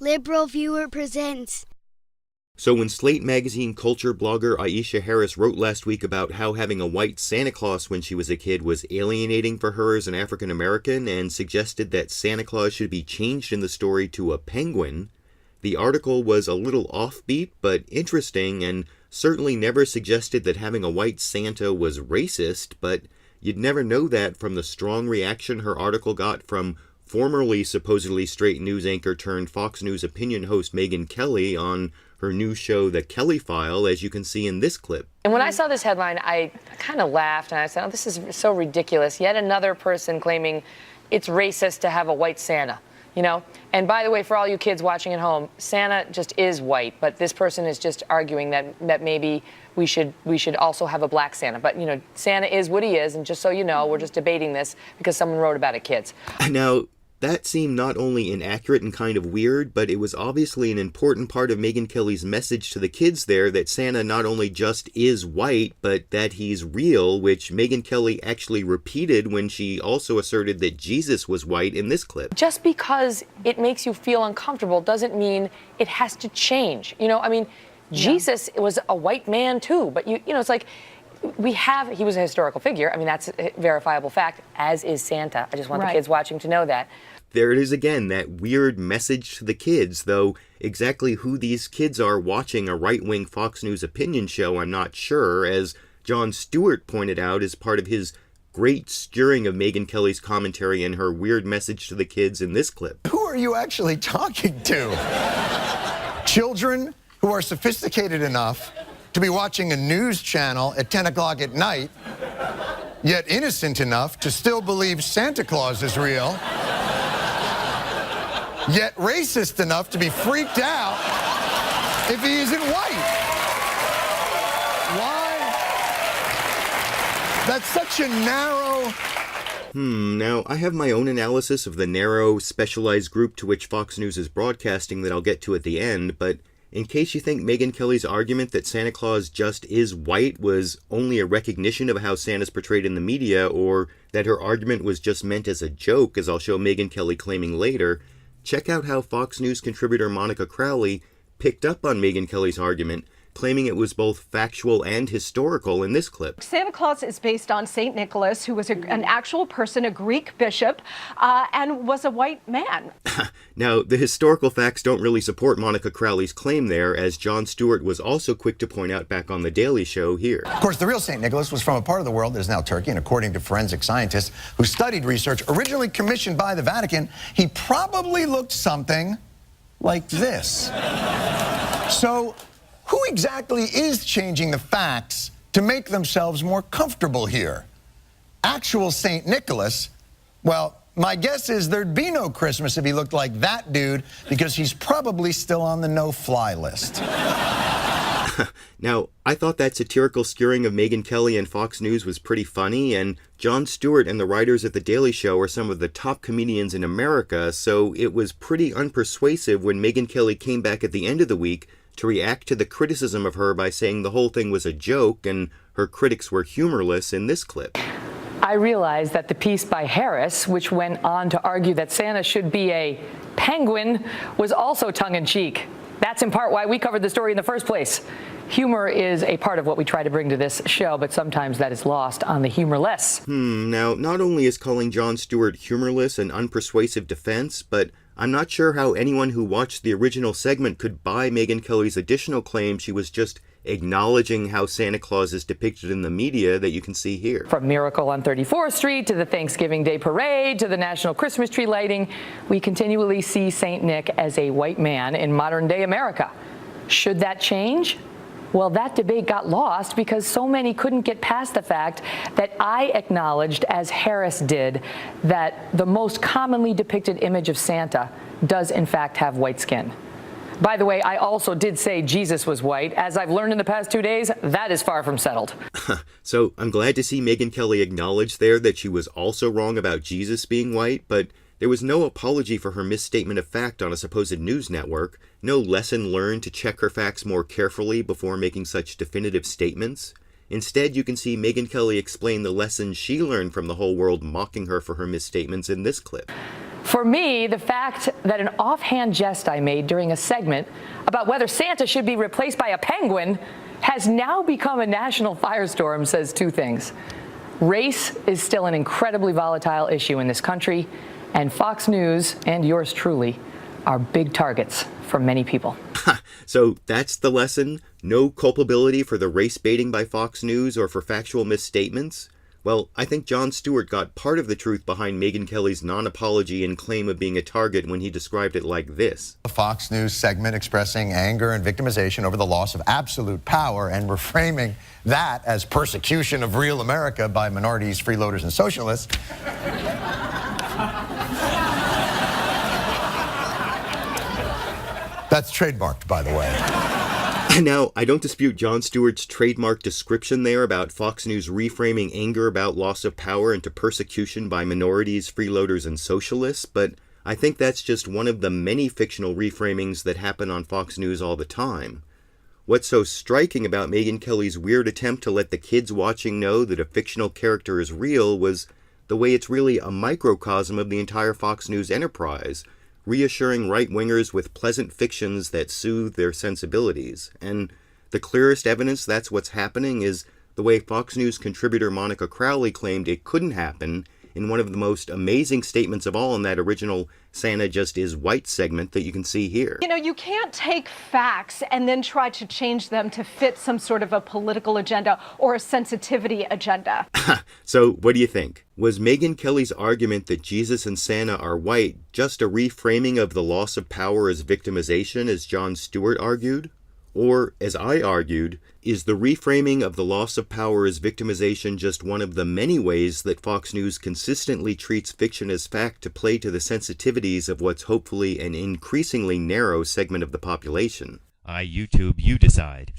Liberal Viewer presents. So when Slate magazine culture blogger Aisha Harris wrote last week about how having a white Santa Claus when she was a kid was alienating for her as an African American and suggested that Santa Claus should be changed in the story to a penguin, the article was a little offbeat but interesting and certainly never suggested that having a white Santa was racist, but you'd never know that from the strong reaction her article got from formerly supposedly straight news anchor turned Fox News opinion host Megyn Kelly on her new show, The Kelly File, as you can see in this clip. And when I saw this headline, I kind of laughed and I said, oh, this is so ridiculous. Yet another person claiming it's racist to have a white Santa, you know? And by the way, for all you kids watching at home, Santa just is white, but this person is just arguing that maybe we should also have a black Santa. But, you know, Santa is what he is, and just so you know, we're just debating this because someone wrote about it, kids. Now, that seemed not only inaccurate and kind of weird, but it was obviously an important part of Megyn Kelly's message to the kids there that Santa not only just is white, but that he's real, which Megyn Kelly actually repeated when she also asserted that Jesus was white in this clip. Just because it makes you feel uncomfortable doesn't mean it has to change. You know, I mean, Jesus was a white man too, but you know, it's like, he was a historical figure. I mean, that's a verifiable fact, as is Santa. I just want the kids watching to know that. There it is again, that weird message to the kids, though exactly who these kids are watching a right-wing Fox News opinion show, I'm not sure, as Jon Stewart pointed out as part of his great skewering of Megyn Kelly's commentary and her weird message to the kids in this clip. Who are you actually talking to? Children who are sophisticated enough to be watching a news channel at 10 o'clock at night, yet innocent enough to still believe Santa Claus is real, yet racist enough to be freaked out if he isn't white. Why? That's such a narrow... Now, I have my own analysis of the narrow, specialized group to which Fox News is broadcasting that I'll get to at the end, but in case you think Megyn Kelly's argument that Santa Claus just is white was only a recognition of how Santa's portrayed in the media, or that her argument was just meant as a joke, as I'll show Megyn Kelly claiming later, check out how Fox News contributor Monica Crowley picked up on Megyn Kelly's argument, claiming it was both factual and historical in this clip. Santa Claus is based on St. Nicholas, who was an actual person, a Greek bishop, and was a white man. Now, the historical facts don't really support Monica Crowley's claim there, as Jon Stewart was also quick to point out back on The Daily Show here. Of course, the real St. Nicholas was from a part of the world that is now Turkey, and according to forensic scientists who studied research originally commissioned by the Vatican, he probably looked something like this. So, who exactly is changing the facts to make themselves more comfortable here? Actual St. Nicholas? Well, my guess is there'd be no Christmas if he looked like that dude, because he's probably still on the no-fly list. Now, I thought that satirical skewering of Megyn Kelly and Fox News was pretty funny, and Jon Stewart and the writers at The Daily Show are some of the top comedians in America, so it was pretty unpersuasive when Megyn Kelly came back at the end of the week to react to the criticism of her by saying the whole thing was a joke and her critics were humorless in this clip. I realized that the piece by Harris, which went on to argue that Santa should be a penguin, was also tongue-in-cheek. That's in part why we covered the story in the first place. Humor is a part of what we try to bring to this show, but sometimes that is lost on the humorless. Now, not only is calling Jon Stewart humorless an unpersuasive defense, but I'm not sure how anyone who watched the original segment could buy Megyn Kelly's additional claim she was just acknowledging how Santa Claus is depicted in the media that you can see here. From Miracle on 34th Street to the Thanksgiving Day Parade to the National Christmas Tree lighting, we continually see St. Nick as a white man in modern-day America. Should that change? Well, that debate got lost because so many couldn't get past the fact that I acknowledged, as Harris did, that the most commonly depicted image of Santa does in fact have white skin. By the way, I also did say Jesus was white. As I've learned in the past 2 days, that is far from settled. So I'm glad to see Megyn Kelly acknowledge there that she was also wrong about Jesus being white, but there was no apology for her misstatement of fact on a supposed news network, no lesson learned to check her facts more carefully before making such definitive statements. Instead, you can see Megyn Kelly explain the lessons she learned from the whole world mocking her for her misstatements in this clip. For me, the fact that an offhand jest I made during a segment about whether Santa should be replaced by a penguin has now become a national firestorm says two things. Race is still an incredibly volatile issue in this country, and Fox News and yours truly are big targets for many people. So that's the lesson? No culpability for the race baiting by Fox News or for factual misstatements? Well, I think Jon Stewart got part of the truth behind Megyn Kelly's non-apology and claim of being a target when he described it like this. A Fox News segment expressing anger and victimization over the loss of absolute power and reframing that as persecution of real America by minorities, freeloaders, and socialists. That's trademarked, by the way. Now, I don't dispute Jon Stewart's trademark description there about Fox News reframing anger about loss of power into persecution by minorities, freeloaders, and socialists, but I think that's just one of the many fictional reframings that happen on Fox News all the time. What's so striking about Megyn Kelly's weird attempt to let the kids watching know that a fictional character is real was the way it's really a microcosm of the entire Fox News enterprise, reassuring right-wingers with pleasant fictions that soothe their sensibilities. And the clearest evidence that's what's happening is the way Fox News contributor Monica Crowley claimed it couldn't happen in one of the most amazing statements of all in that original Santa Just Is White segment that you can see here. You know, you can't take facts and then try to change them to fit some sort of a political agenda or a sensitivity agenda. So what do you think? Was Megyn Kelly's argument that Jesus and Santa are white just a reframing of the loss of power as victimization, as Jon Stewart argued? Or, as I argued, is the reframing of the loss of power as victimization just one of the many ways that Fox News consistently treats fiction as fact to play to the sensitivities of what's hopefully an increasingly narrow segment of the population? YouTube, you decide.